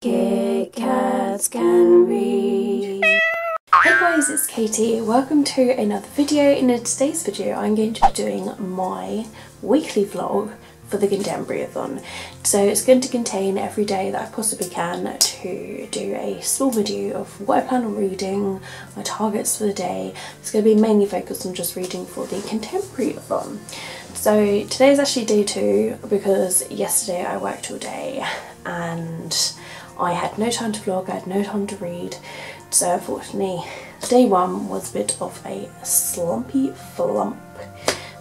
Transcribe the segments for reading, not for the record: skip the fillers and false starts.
Kit Kats can read. Hey guys, it's Katie. Welcome to another video. In today's video I'm going to be doing my weekly vlog for the Contemporaryathon. So it's going to contain every day that I possibly can to do a small video of what I plan on reading, my targets for the day. It's going to be mainly focused on just reading for the Contemporaryathon. So today is actually day 2 because yesterday I worked all day and I had no time to vlog, I had no time to read. So unfortunately day 1 was a bit of a slumpy flump.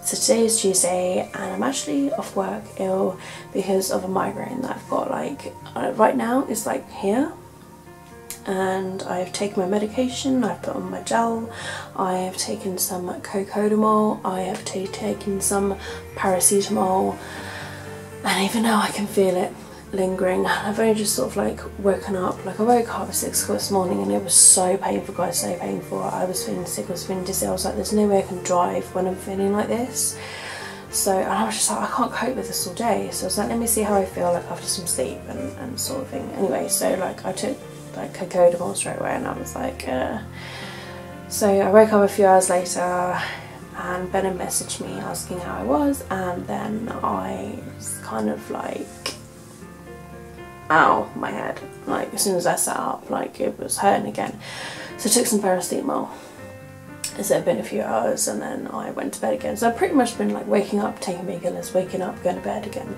So today is Tuesday and I'm actually off work ill because of a migraine that I've got. Like right now it's like here, and I've taken my medication, I've put on my gel, I have taken some cocodamol, I have taken some paracetamol, and even now I can feel it lingering. I've only just sort of like woken up. Like I woke up at 6 o'clock this morning and it was so painful guys, so painful. I was feeling sick, I was feeling dizzy. I was like, there's no way I can drive when I'm feeling like this. So, and I was just like, I can't cope with this all day. So I was like, let me see how I feel like after some sleep and sort of thing. Anyway, so like I took like cocodamol straight away and I was like, So I woke up a few hours later and Ben had messaged me asking how I was, and then I was kind of like, ow, my head. Like as soon as I sat up, like it was hurting again. So I took some paracetamol. So it had been a few hours and then I went to bed again. So I've pretty much been like waking up, taking painkillers, waking up, going to bed again,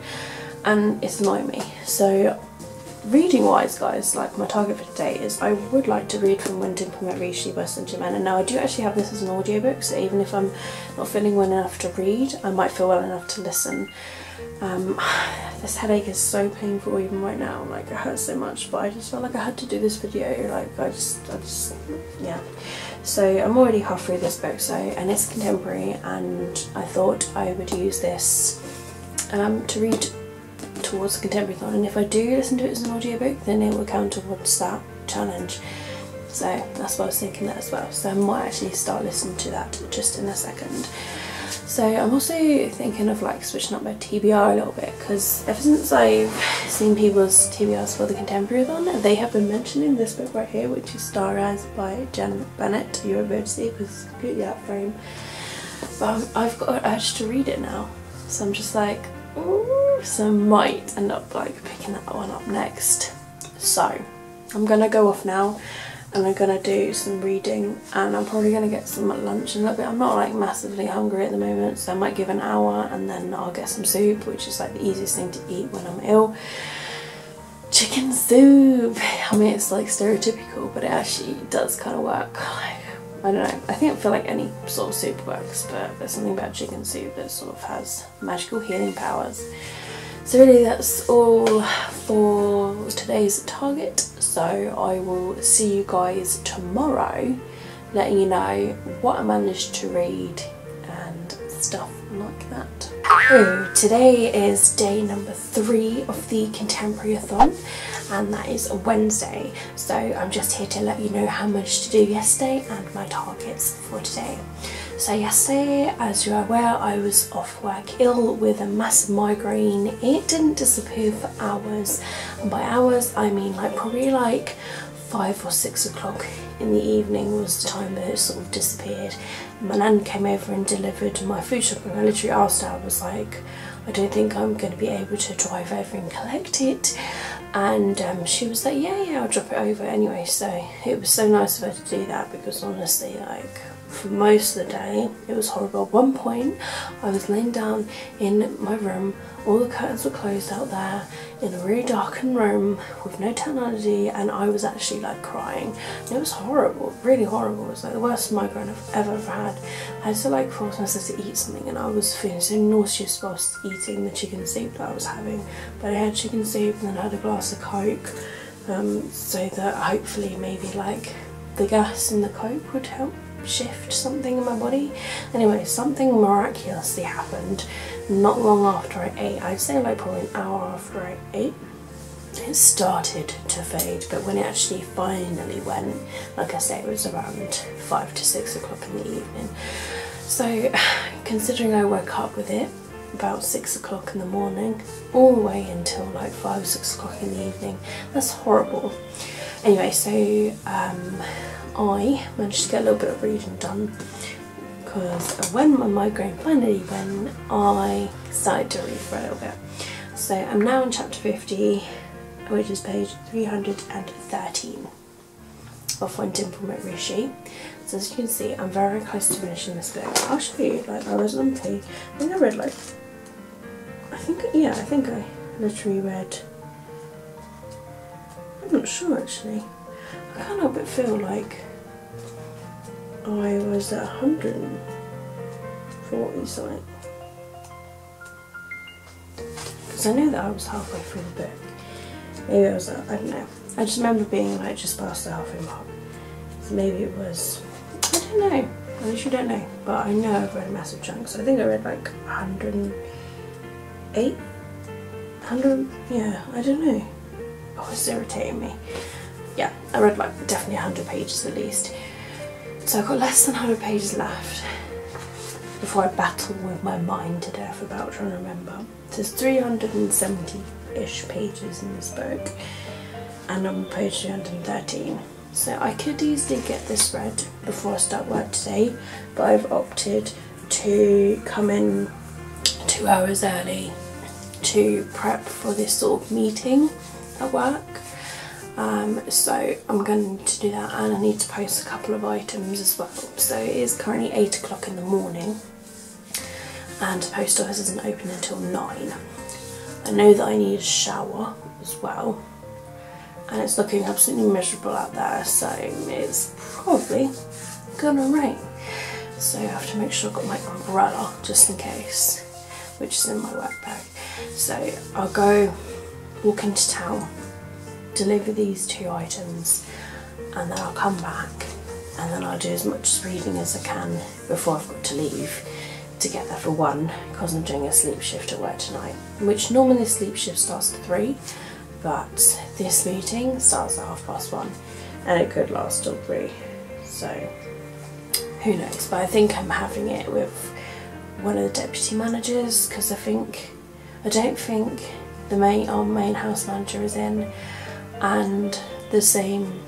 and it's annoying me. So reading wise guys, like my target for today is I would like to read from When to Implement Reishi by Saint-Germain. And now I do actually have this as an audiobook, so even if I'm not feeling well enough to read, I might feel well enough to listen. This headache is so painful even right now, like it hurts so much, but I just felt like I had to do this video, like I just yeah. So I'm already half through this book, so, and it's contemporary, and I thought I would use this to read towards the Contemporaryathon, and if I do listen to it as an audiobook then it will count towards that challenge. So that's what I was thinking that as well, so I might actually start listening to that just in a second. So I'm also thinking of like switching up my TBR a little bit, because ever since I've seen people's TBRs for the Contemporaryathon, they have been mentioning this book right here, which is Star Eyes by Jen Bennett. You won't be able to see because it's completely out of frame. But I've got an urge to read it now, so I'm just like, ooh, so I might end up like picking that one up next. So I'm gonna go off now and I'm gonna do some reading, and I'm probably gonna get some lunch in a little bit. I'm not like massively hungry at the moment, so I might give an hour and then I'll get some soup, which is like the easiest thing to eat when I'm ill. Chicken soup! I mean, it's like stereotypical, but it actually does kind of work. Like, I don't know, I feel like any sort of soup works, but there's something about chicken soup that sort of has magical healing powers. So really that's all for today's target, so I will see you guys tomorrow, letting you know what I managed to read and stuff like that. So today is day number 3 of the Contemporaryathon, and that is Wednesday. So I'm just here to let you know how much to do yesterday and my targets for today. So yesterday, as you're aware, I was off work ill with a massive migraine. It didn't disappear for hours, and by hours I mean like probably like 5 or 6 o'clock in the evening was the time that it sort of disappeared. My nan came over and delivered my food shopping. I literally asked her, I was like, I don't think I'm going to be able to drive over and collect it, and she was like, yeah, I'll drop it over anyway. So it was so nice of her to do that, because honestly, like, for most of the day it was horrible. At one point I was laying down in my room, all the curtains were closed out there in a really darkened room with no technology, and I was actually like crying. It was horrible, really horrible. It was like the worst migraine I've ever had. I had to like force myself to eat something, and I was feeling so nauseous whilst eating the chicken soup that I was having. But I had chicken soup and then I had a glass of Coke, so that hopefully maybe like the gas in the Coke would help shift something in my body. Anyway, something miraculously happened not long after I ate. I'd say like probably an hour after I ate. It started to fade, but when it actually finally went, like I say, it was around 5 to 6 o'clock in the evening. So considering I woke up with it, about 6 o'clock in the morning, all the way until like 5 or 6 o'clock in the evening. That's horrible. Anyway, so I managed to get a little bit of reading done, because when my migraine finally went, I started to read for a little bit. So I'm now on chapter 50, which is page 313 of Contemporaryathon. So as you can see, I'm very close to finishing this book. I'll show you, like I was on page, I think I read like, I think I literally read, I'm not sure actually. I can't help but feel like I was at 140 something. Because I know that I was halfway through the book. Maybe I was at, I don't know. I just remember being like just past the halfway mark. So maybe it was, I don't know. I literally don't know. But I know I've read a massive chunk. So I think I read like 108? 100? Yeah, I don't know. Oh, it's irritating me. Yeah, I read like definitely 100 pages at least. So I've got less than 100 pages left before I battle with my mind to death about trying to remember. There's 370-ish pages in this book, and I'm on page 313. So I could easily get this read before I start work today, but I've opted to come in 2 hours early to prep for this sort of meeting at work. So I'm going to do that, and I need to post a couple of items as well. So it is currently 8 o'clock in the morning, and the post office isn't open until 9. I know that I need a shower as well, and it's looking absolutely miserable out there, so it's probably gonna rain. So I have to make sure I've got my umbrella just in case, which is in my work bag. So I'll go walk into town, deliver these 2 items, and then I'll come back, and then I'll do as much reading as I can before I've got to leave to get there for 1, because I'm doing a sleep shift at work tonight, which normally the sleep shift starts at 3, but this meeting starts at 1:30, and it could last till 3, so who knows. But I think I'm having it with one of the deputy managers, because I don't think our main house manager is in, and the same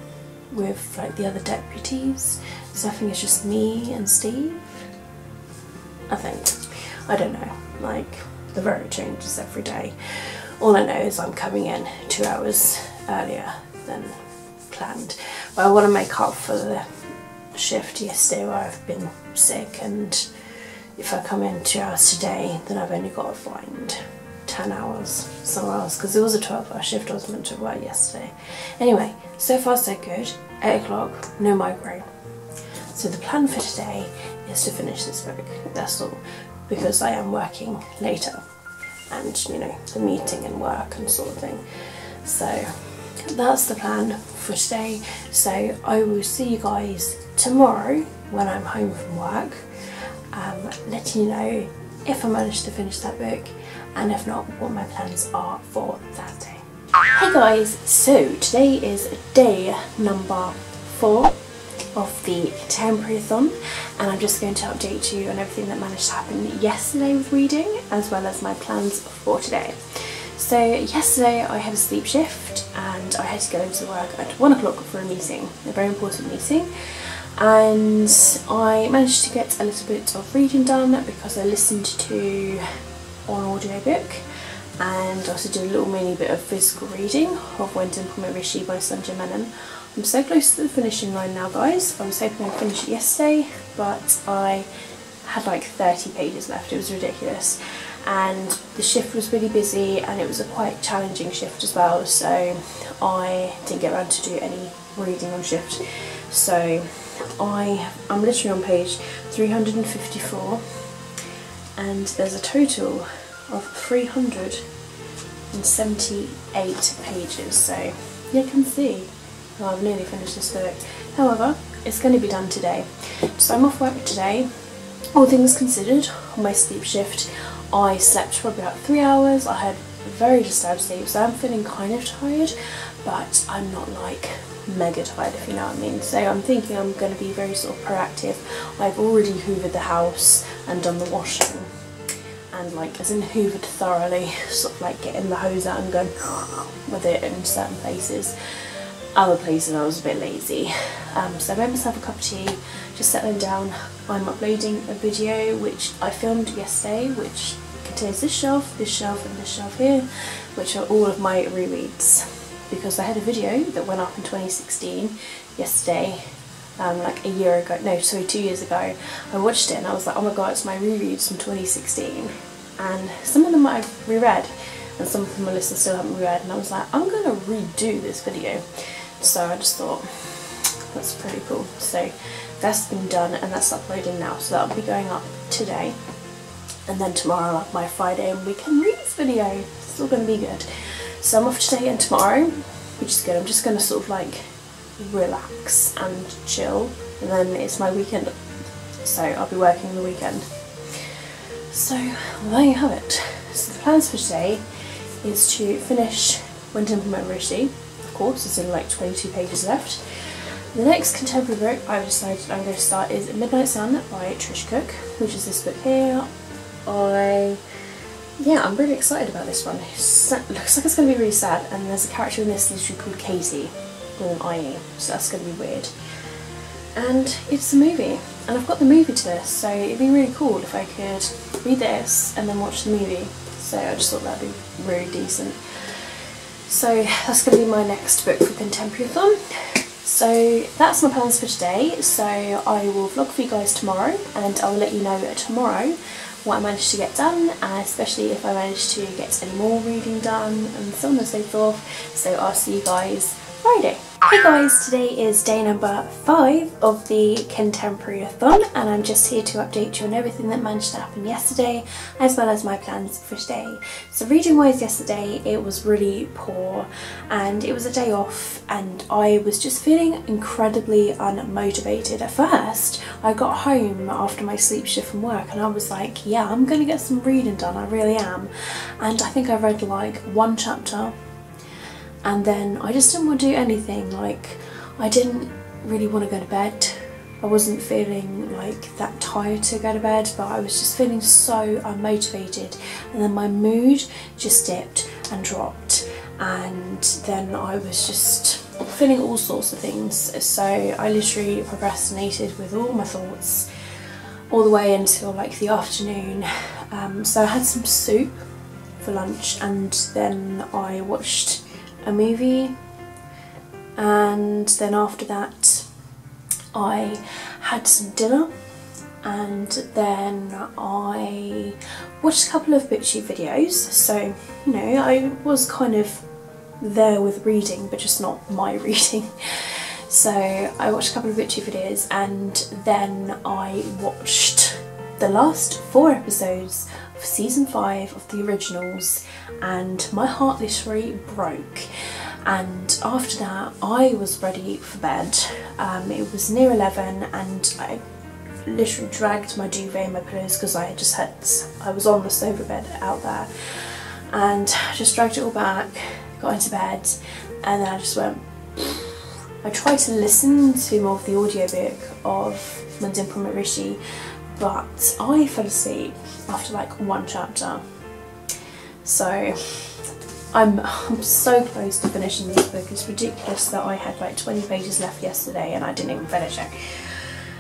with like the other deputies, so I think it's just me and Steve. I think. I don't know, like the road changes every day. All I know is I'm coming in 2 hours earlier than planned, but I want to make up for the shift yesterday where I've been sick, and if I come in 2 hours today, then I've only got to find 10 hours somewhere else, because it was a 12-hour shift I was meant to work yesterday. Anyway, so far so good. 8 o'clock, no migraine. So the plan for today is to finish this book, that's all, because I am working later, and you know, the meeting and work and sort of thing. So that's the plan for today. So I will see you guys tomorrow when I'm home from work, letting you know if I manage to finish that book, and if not, what my plans are for that day. Hey guys, so today is day number 4 of the Contemporaryathon, and I'm just going to update you on everything that managed to happen yesterday with reading, as well as my plans for today. So yesterday I had a sleep shift, and I had to go into work at 1 o'clock for a meeting, a very important meeting, and I managed to get a little bit of reading done because I listened to an audiobook, and also did a little mini bit of physical reading of Contemporaryathon by Sanjay Menon. I'm so close to the finishing line now, guys. I was hoping I'd finish it yesterday, but I had like 30 pages left. It was ridiculous, and the shift was really busy, and it was a quite challenging shift as well, so I didn't get around to do any reading on shift. So I'm literally on page 354, and there's a total of 378 pages, so you can see I've nearly finished this book. However, it's going to be done today. So I'm off work today. All things considered, on my sleep shift I slept for about 3 hours. I had very disturbed sleep, so I'm feeling kind of tired, but I'm not like mega tired, if you know what I mean. So I'm thinking I'm going to be very sort of proactive. I've already hoovered the house and done the washing, and like as in hoovered thoroughly, sort of like getting the hose out and going with it in certain places. Other places I was a bit lazy. So I made myself a cup of tea, just settling down. I'm uploading a video which I filmed yesterday, which contains this shelf and this shelf here, which are all of my rereads, because I had a video that went up in 2016 yesterday, like a year ago, no sorry 2 years ago. I watched it and I was like, oh my god, it's my rereads from 2016, and some of them I've reread and some of them Melissa still haven't reread, and I was like, I'm gonna redo this video. So I just thought that's pretty cool. So that's been done and that's uploading now, so that'll be going up today, and then tomorrow like my Friday and weekend reads video. It's all going to be good. So I'm off today and tomorrow, which is good. I'm just going to sort of like relax and chill, and then it's my weekend, so I'll be working the weekend. So there you have it. So the plans for today is to finish Contemporaryathon. Of course, it's in like 22 pages left. The next contemporary book I've decided I'm going to start is Midnight Sun by Trish Cook, which is this book here. I'm really excited about this one. It looks like it's going to be really sad, and there's a character in this literally called Katie with an IE, so that's going to be weird. And it's a movie, and I've got the movie to this, so it'd be really cool if I could read this and then watch the movie. So I just thought that'd be really decent. So that's going to be my next book for Contemporaryathon. So that's my plans for today. So I will vlog for you guys tomorrow, and I'll let you know tomorrow what I managed to get done, especially if I managed to get any more reading done and so on and so forth. So I'll see you guys Friday. Hey guys, today is day number 5 of the Contemporaryathon, and I'm just here to update you on everything that managed to happen yesterday, as well as my plans for today. So reading wise yesterday, it was really poor, and it was a day off, and I was just feeling incredibly unmotivated. At first, I got home after my sleep shift from work and I was like, yeah, I'm gonna get some reading done, I really am. And I think I read like 1 chapter, and then I just didn't want to do anything. Like, I didn't really want to go to bed. I wasn't feeling like that tired to go to bed, but I was just feeling so unmotivated, and then my mood just dipped and dropped, and then I was just feeling all sorts of things. So I literally procrastinated with all my thoughts all the way until like the afternoon. So I had some soup for lunch, and then I watched a movie, and then after that I had some dinner, and then I watched a couple of BitChute videos. So, you know, I was kind of there with reading, but just not my reading. So I watched a couple of BitChute videos, and then I watched the last 4 episodes of season 5 of the originals, and my heart literally broke. And after that I was ready for bed. It was near 11 and I literally dragged my duvet and my pillows, because I was on the sofa bed out there, and just dragged it all back, got into bed, and then I just went. I tried to listen to more of the audiobook of Contemporaryathon, but I fell asleep after like 1 chapter. So I'm so close to finishing this book. It's ridiculous that I had like 20 pages left yesterday and I didn't even finish it.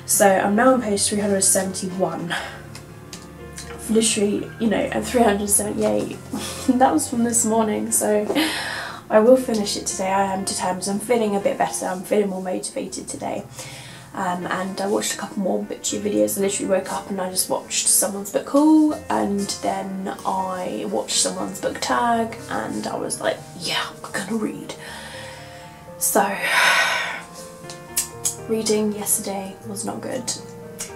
So I'm now on page 371. Literally, you know, at 378. That was from this morning, so I will finish it today. I am determined. I'm feeling a bit better. I'm feeling more motivated today. And I watched a couple more BitChute videos. I literally woke up and I just watched someone's book haul, and then I watched someone's book tag, and I was like, yeah, I'm gonna read. So reading yesterday was not good.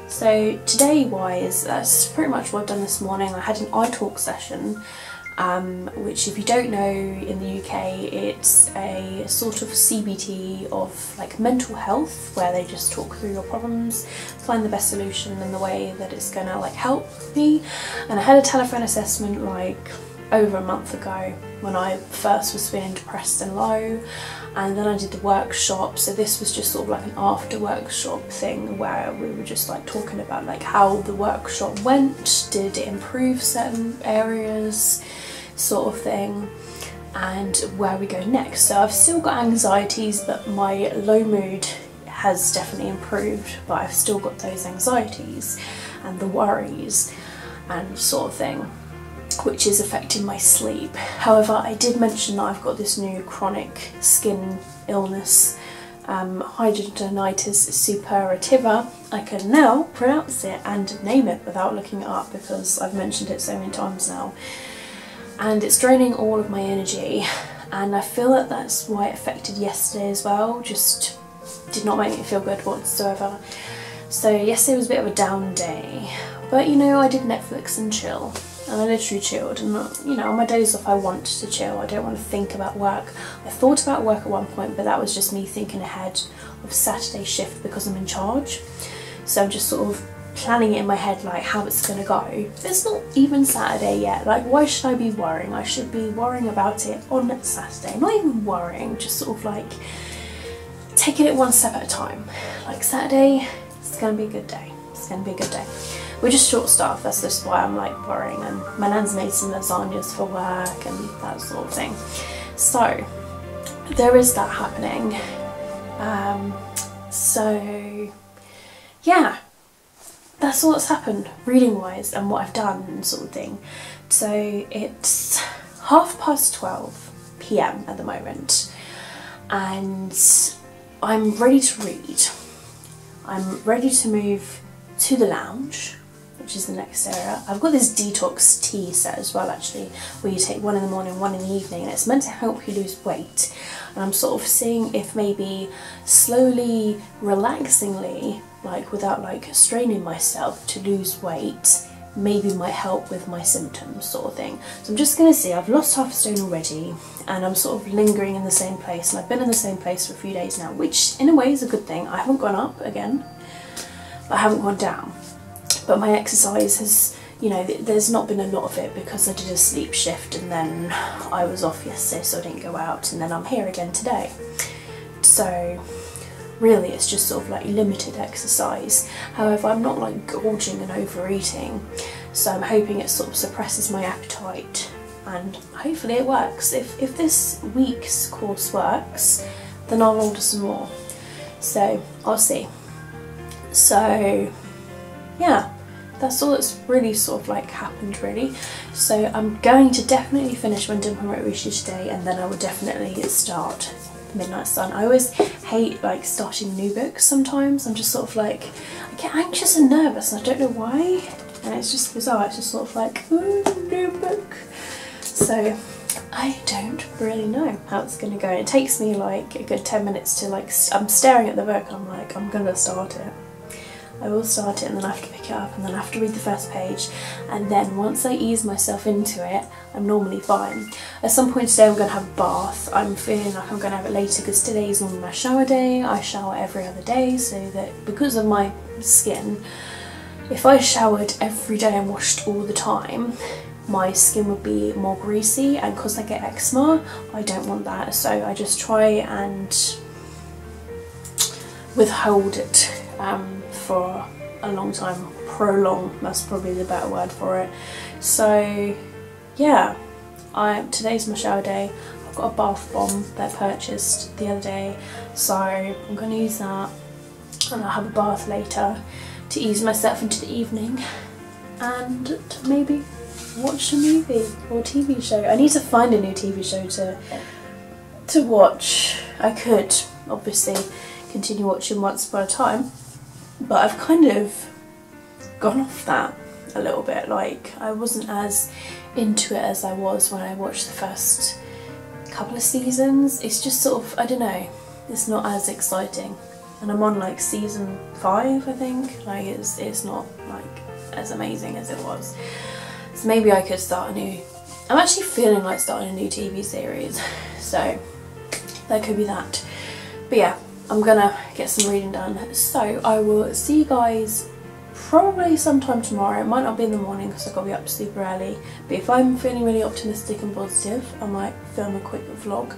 So today wise, that's pretty much what I've done this morning. I had an iTalk session, which, if you don't know, in the UK it's a sort of CBT of like mental health, where they just talk through your problems, find the best solution and the way that it's gonna like help me. And I had a telephone assessment like over a month ago when I first was feeling depressed and low, and then I did the workshop. So this was just sort of like an after workshop thing where we were just like talking about like how the workshop went, did it improve certain areas, sort of thing, and where we go next. So I've still got anxieties, but my low mood has definitely improved, but I've still got those anxieties and the worries and sort of thing, which is affecting my sleep. However, I did mention that I've got this new chronic skin illness, hidradenitis suppurativa. I can now pronounce it and name it without looking it up because I've mentioned it so many times now. And it's draining all of my energy, and I feel that that's why it affected yesterday as well. Just did not make me feel good whatsoever. So yesterday was a bit of a down day, but you know, I did Netflix and chill, and I literally chilled. And you know, on my days off I want to chill, I don't want to think about work. I thought about work at one point, but that was just me thinking ahead of Saturday shift because I'm in charge. So I'm just sort of planning it in my head like how it's gonna go. It's not even Saturday yet, like why should I be worrying? I should be worrying about it on Saturday. Not even worrying, just sort of like taking it one step at a time. Like Saturday, it's gonna be a good day. It's gonna be a good day. We're just short staffed, that's just why I'm like worrying, and my nan's made some lasagnas for work and that sort of thing. So there is that happening. So yeah, that's all that's happened reading wise and what I've done and sort of thing. So it's 12:30 PM at the moment, and I'm ready to read. I'm ready to move to the lounge, which is the next area. I've got this detox tea set as well actually, where you take one in the morning, one in the evening, and it's meant to help you lose weight. And I'm sort of seeing if maybe slowly, relaxingly, like without like straining myself to lose weight, maybe might help with my symptoms sort of thing. So I'm just gonna see, I've lost half a stone already, and I'm sort of lingering in the same place, and I've been in the same place for a few days now, which in a way is a good thing. I haven't gone up again, but I haven't gone down. But my exercise has, you know, there's not been a lot of it because I did a sleep shift and then I was off yesterday, so I didn't go out, and then I'm here again today. So really it's just sort of like limited exercise. However, I'm not like gorging and overeating, so I'm hoping it sort of suppresses my appetite, and hopefully it works. If this week's course works, then I'll order some more. So I'll see. So yeah, that's all that's really sort of like happened really. So I'm going to definitely finish Contemporaryathon today, and then I will definitely start Midnight Sun. I always hate like starting new books sometimes. I'm just sort of like, I get anxious and nervous and I don't know why, and it's just bizarre. It's just sort of like, ooh, new book. So I don't really know how it's gonna go. It takes me like a good 10 minutes to like, I'm staring at the book and I'm like, I'm gonna start it. I will start it, and then I have to pick it up, and then I have to read the first page, and then once I ease myself into it, I'm normally fine. At some point today I'm going to have a bath. I'm feeling like I'm going to have it later because today is normally my shower day. I shower every other day, so that because of my skin, if I showered every day and washed all the time, my skin would be more greasy, and because I get eczema, I don't want that. So I just try and withhold it for a long time. Prolong, that's probably the better word for it. So yeah, today's my shower day. I've got a bath bomb that I purchased the other day, so I'm going to use that, and I'll have a bath later to ease myself into the evening, and to maybe watch a movie or TV show. I need to find a new TV show to watch. I could obviously continue watching Once Upon a Time, but I've kind of gone off that a little bit. Like, I wasn't as into it as I was when I watched the first couple of seasons. It's just sort of, I don't know, it's not as exciting, and I'm on like season 5 I think. Like it's not like as amazing as it was. So maybe I could start a new, I'm actually feeling like starting a new TV series, so that could be that. But yeah, I'm gonna get some reading done, so I will see you guys probably sometime tomorrow. It might not be in the morning because I've got to be up super early, but if I'm feeling really optimistic and positive, I might film a quick vlog,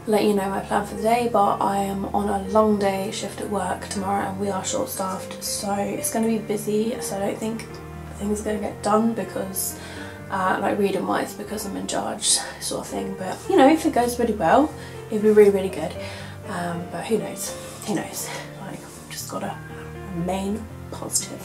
let you know my plan for the day. But I am on a long day shift at work tomorrow and we are short staffed, so it's going to be busy, so I don't think things are going to get done because like reading wise, because I'm in charge sort of thing. But you know, if it goes really well, it'd be really good. But who knows, like just gotta remain positive.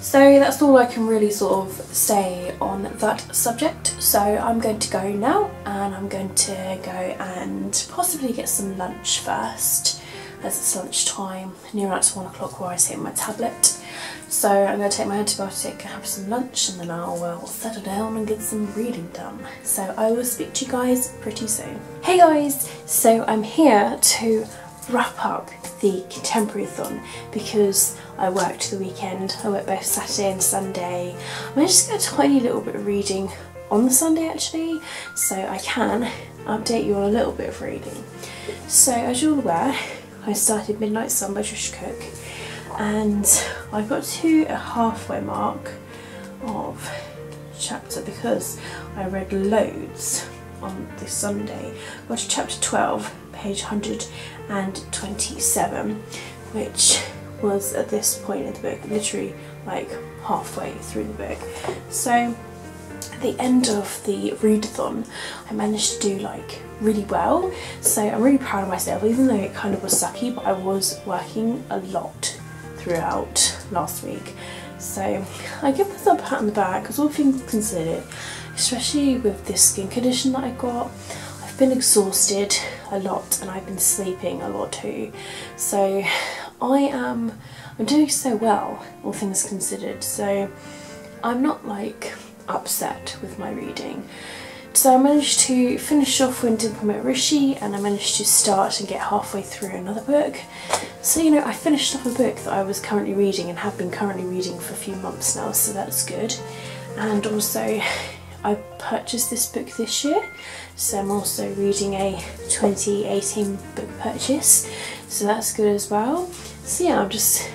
So that's all I can really sort of say on that subject. So I'm going to go now, and I'm going to go and possibly get some lunch first, as it's lunchtime, near about 1 o'clock where I take my tablet. So I'm going to take my antibiotic, have some lunch, and then I'll settle down and get some reading done. So I will speak to you guys pretty soon. Hey guys, so I'm here to wrap up the Contemporaryathon because I worked the weekend. I worked both Saturday and Sunday. I managed to get a tiny little bit of reading on the Sunday actually, so I can update you on a little bit of reading. So as you're aware, I started Midnight Sun by Trish Cook, and I got to a halfway mark of chapter because I read loads on this Sunday. I got to chapter 12, page 127, which was at this point in the book, literally like halfway through the book. So at the end of the readathon, I managed to do like really well, so I'm really proud of myself, even though it kind of was sucky, but I was working a lot throughout last week. So I give myself a pat on the back because all things considered, especially with this skin condition that I got, I've been exhausted a lot and I've been sleeping a lot too. So I'm doing so well, all things considered, so I'm not like upset with my reading. So I managed to finish off Contemporaryathon Rishi, and I managed to start and get halfway through another book. So you know, I finished off a book that I was currently reading and have been currently reading for a few months now, so that's good. And also I purchased this book this year, so I'm also reading a 2018 book purchase, so that's good as well. So yeah,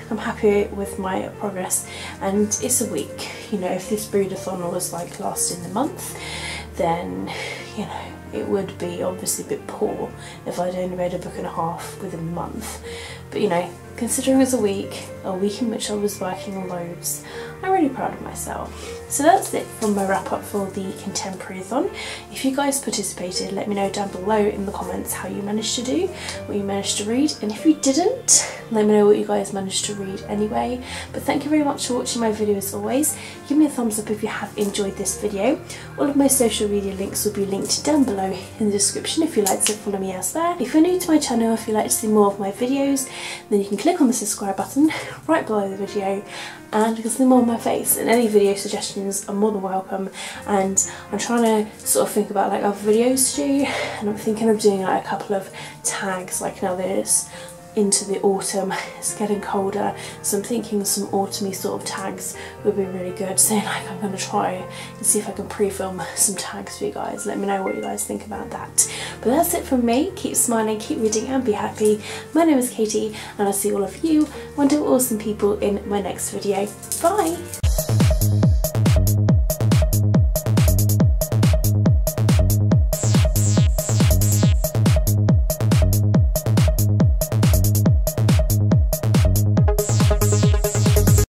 I'm happy with my progress, and it's a week. You know, if this readathon was like lasting the month, then you know it would be obviously a bit poor if I'd only read a book and a half within a month. But you know, considering it's a week in which I was working loads, I'm really proud of myself. So that's it from my wrap up for the Contemporaryathon. If you guys participated, let me know down below in the comments how you managed to do, what you managed to read, and if you didn't, let me know what you guys managed to read anyway. But thank you very much for watching my video as always. Give me a thumbs up if you have enjoyed this video. All of my social media links will be linked down below in the description if you'd like to follow me else there. If you're new to my channel, if you'd like to see more of my videos, then you can click on the subscribe button right below the video and you can see more of my face, and any video suggestions are more than welcome. And I'm trying to sort of think about like other videos to do, and I'm thinking of doing like a couple of tags, like now there's into the autumn, it's getting colder, so I'm thinking some autumny sort of tags would be really good. So like I'm going to try and see if I can pre-film some tags for you guys. Let me know what you guys think about that. But that's it from me. Keep smiling, keep reading and be happy. My name is Katie and I'll see all of you wonderful awesome people in my next video. Bye!